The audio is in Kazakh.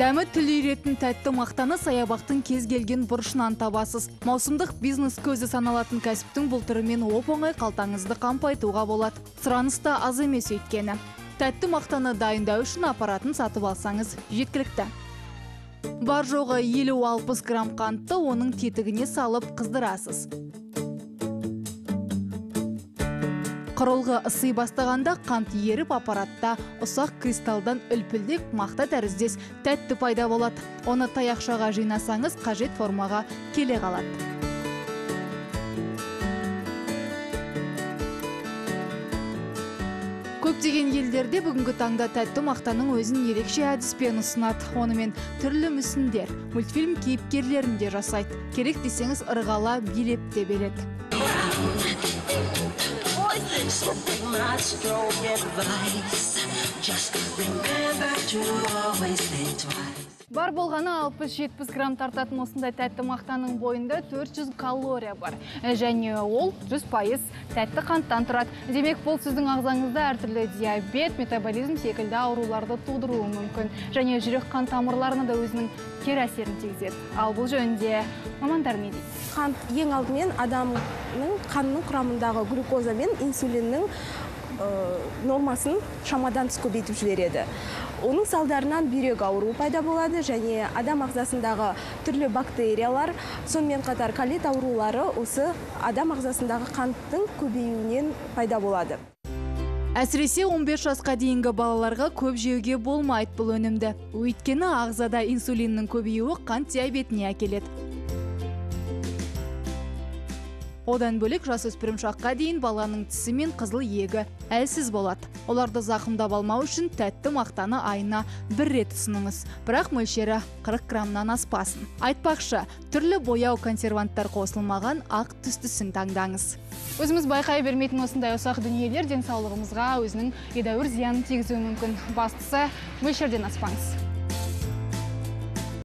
Дәмі тіл үйретін тәтті мақтаны саябақтың кез келген бұрышынан табасыз. Маусымдық бизнес көзі саналатын кәсіптің бұл түрімен оп-оңай қалтаңызды қампайтуға болады. Сұраныста аз емес өйткені. Тәтті мақтаны дайындау үшін аппаратын сатып алсаңыз жеткілікті. Бар жоғы 50-60 грамм қантты оның тетігіне салып қыздырасыз. Құрылғы ысы бастағанда қант еріп аппаратта ұсақ кристалдан үлпілдек мақта тәріздес тәтті пайда болады. Оны таяқшаға жинасаңыз қажет формаға келе қалады. Көптеген елдерде бүгінгі таңда тәтті мақтаның өзін ерекше әдіспен ұсынады. Онымен түрлі мүсіндер, мультфильм кейіпкерлерінде жасайды. Керек десеңіз ырғала билеп те береді. Бар болғаны 60-70 грамм тартатын осындай тәтті мақтаның бойында 400 калория бар. Және ол 100% тәтті қанттан тұрады. Демек, бұл сіздің ағзаңызда әртүрлі диабет, метаболизм секілді ауруларды тудыруы мүмкін. Және жүрек қан тамырларына да өзінің кері әсерін тигізеді. Ал бұл жөнінде мамандар не дейді? Қант ең алдымен адамның қанның құрамындағы глюкоза мен инсулиннің нормасын шамадан тыс көбейтіп жібереді. Оның салдарынан бүйрек ауруы пайда болады және адам ағзасындағы түрлі бактериялар, сонымен қатар колит аурулары осы адам ағзасындағы қанттың көбеюінен пайда болады. Әсіресе 15 жасқа дейінгі балаларға көп жеуге болмайды бұл өнімді. Өйткені ағзада инсулиннің көбеюі қант диабетіне әкеледі. Одан бөлек жасөспірім шаққа дейін баланың тісі мен қызыл егі әлсіз болады. Оларды зақымдап алмау үшін тәтті мақтаны айына 1 рет ұсыныңыз. Бірақ мөлшері 40 граммнан аспасын. Айтпақшы, түрлі бояу консерванттар қосылмаған ақ түстісін таңдаңыз. Өзіміз байқай бермейтін осындай ұсақ дүниелер денсаулығымызға өзінің едәуір зиянын тигізуі мүмкін. Бастысы, мөлшерден аспаңыз.